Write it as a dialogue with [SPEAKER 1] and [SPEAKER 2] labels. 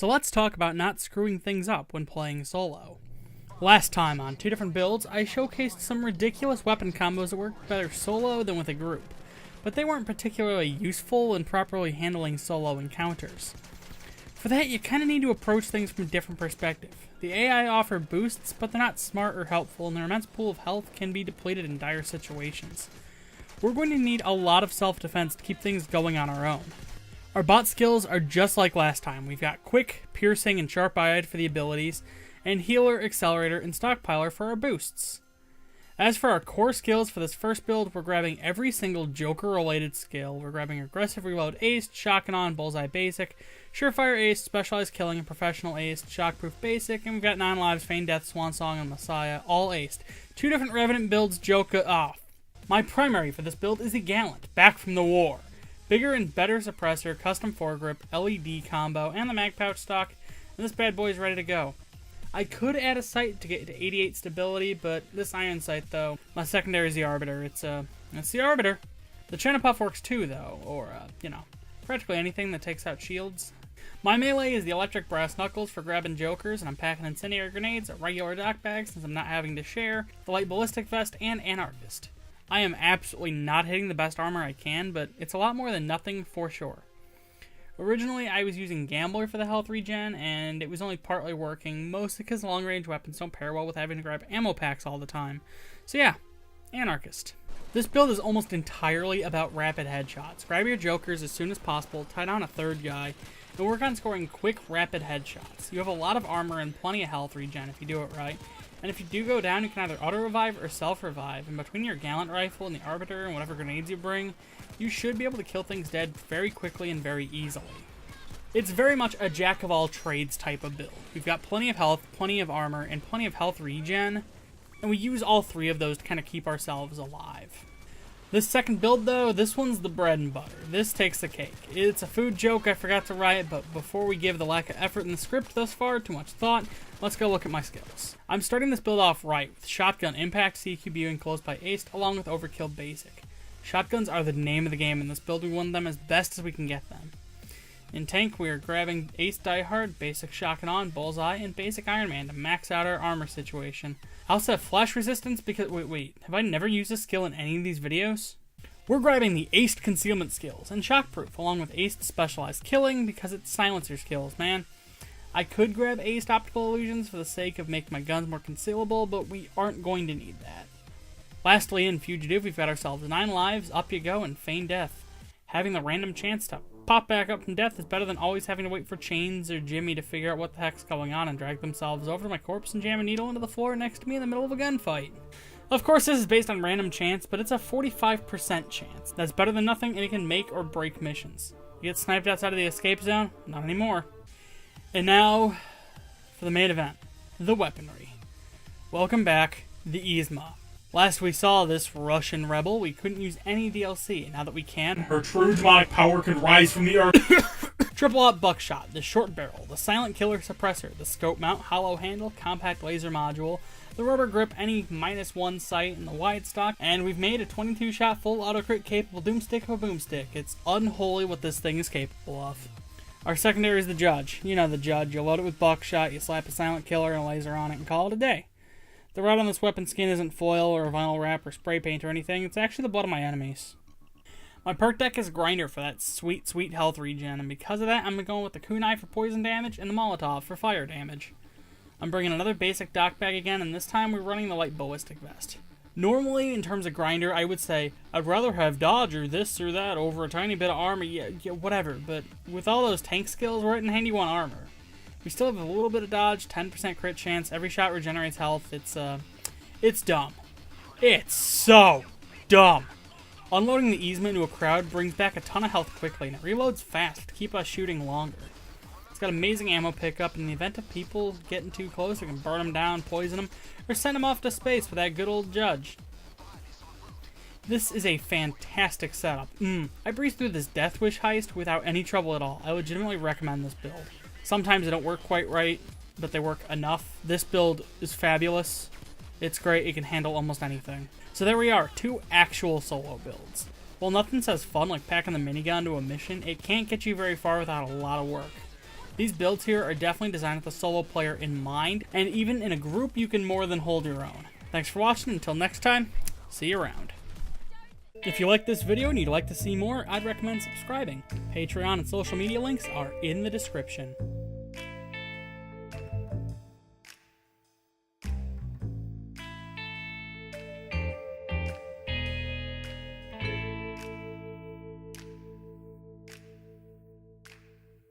[SPEAKER 1] So let's talk about not screwing things up when playing solo. Last time on 2 different builds, I showcased some ridiculous weapon combos that worked better solo than with a group, but they weren't particularly useful in properly handling solo encounters. For that, you kinda need to approach things from a different perspective. The AI offer boosts, but they're not smart or helpful, and their immense pool of health can be depleted in dire situations. We're going to need a lot of self-defense to keep things going on our own. Our bot skills are just like last time. We've got Quick, Piercing, and Sharp-Eyed for the abilities, and Healer, Accelerator, and Stockpiler for our boosts. As for our core skills for this first build, we're grabbing every single Joker-related skill. We're grabbing Aggressive Reload Ace, Shotgun On, Bullseye Basic, Surefire Ace, Specialized Killing, and Professional Ace, Shockproof Basic, and we've got 9 Lives, Feign Death, Swan Song, and Messiah, all aced. 2 different Revenant builds, Joker off. My primary for this build is the Gallant, back from the war. Bigger and better suppressor, custom foregrip, LED combo, and the mag pouch stock, and this bad boy is ready to go. I could add a sight to get to 88 stability, but this iron sight though, my secondary is the Arbiter. It's the Arbiter. The China Puff works too though, or practically anything that takes out shields. My melee is the Electric Brass Knuckles for grabbing jokers, and I'm packing Incendiary Grenades, a regular dock bag since I'm not having to share, the Light Ballistic Vest, and Anarchist. I am absolutely not hitting the best armor I can, but it's a lot more than nothing for sure. Originally, I was using Gambler for the health regen, and it was only partly working, mostly because long-range weapons don't pair well with having to grab ammo packs all the time. So yeah, Anarchist. This build is almost entirely about rapid headshots. Grab your jokers as soon as possible, tie down a third guy, and work on scoring quick, rapid headshots. You have a lot of armor and plenty of health regen if you do it right. And if you do go down, you can either auto-revive or self-revive, and between your Gallant Rifle and the Arbiter and whatever grenades you bring, you should be able to kill things dead very quickly and very easily. It's very much a jack-of-all-trades type of build. We've got plenty of health, plenty of armor, and plenty of health regen, and we use all 3 of those to kind of keep ourselves alive. This second build, though, this one's the bread and butter. This takes the cake. It's a food joke I forgot to write, but before we give the lack of effort in the script thus far too much thought, let's go look at my skills. I'm starting this build off right, with Shotgun, Impact, CQB, and Close by Aced, along with Overkill Basic. Shotguns are the name of the game in this build. We want them as best as we can get them. In tank, we are grabbing Ace Diehard, Basic Shotgun On, Bullseye, and Basic Iron Man to max out our armor situation. I also have Flash Resistance because, wait, have I never used this skill in any of these videos? We're grabbing the Aced Concealment skills and Shockproof, along with Aced Specialized Killing because it's silencer skills, man. I could grab Aced Optical Illusions for the sake of making my guns more concealable, but we aren't going to need that. Lastly, in Fugitive, we've got ourselves 9 lives, up you go, and Feign Death. Having the random chance to pop back up from death is better than always having to wait for Chains or Jimmy to figure out what the heck's going on and drag themselves over to my corpse and jam a needle into the floor next to me in the middle of a gunfight. Of course, this is based on random chance, but it's a 45% chance. That's better than nothing, and it can make or break missions. You get sniped outside of the escape zone? Not anymore. And now, for the main event, the weaponry. Welcome back, the Yzma. Last we saw this Russian rebel, we couldn't use any DLC. Now that we can, her true demonic power can rise from the earth. Triple Up Buckshot, the Short Barrel, the Silent Killer Suppressor, the Scope Mount, Hollow Handle, Compact Laser Module, the Rubber Grip, any -1 sight, and the Wide Stock, and we've made a 22-shot full auto-crit capable Doomstick of a Boomstick. It's unholy what this thing is capable of. Our secondary is the Judge. You know the Judge. You load it with Buckshot, you slap a Silent Killer and a laser on it, and call it a day. The red on this weapon skin isn't foil or vinyl wrap or spray paint or anything. It's actually the blood of my enemies. My perk deck is Grinder for that sweet, sweet health regen, and because of that, I'm going with the Kunai for poison damage and the Molotov for fire damage. I'm bringing another basic dock bag again, and this time we're running the Light Ballistic Vest. Normally, in terms of Grinder, I would say, I'd rather have dodge or this or that over a tiny bit of armor, yeah, whatever, but with all those tank skills, we're in handy 1 armor. We still have a little bit of dodge, 10% crit chance, every shot regenerates health. It's dumb. It's so dumb. Unloading the Yzma into a crowd brings back a ton of health quickly, and it reloads fast to keep us shooting longer. It's got amazing ammo pickup, in the event of people getting too close, we can burn them down, poison them, or send them off to space with that good old Judge. This is a fantastic setup. I breezed through this Death Wish heist without any trouble at all. I legitimately recommend this build. Sometimes they don't work quite right, but they work enough. This build is fabulous. It's great. It can handle almost anything. So there we are, 2 actual solo builds. While nothing says fun like packing the minigun to a mission, it can't get you very far without a lot of work. These builds here are definitely designed with the solo player in mind, and even in a group you can more than hold your own. Thanks for watching, until next time, see you around. If you like this video and you'd like to see more, I'd recommend subscribing. Patreon and social media links are in the description.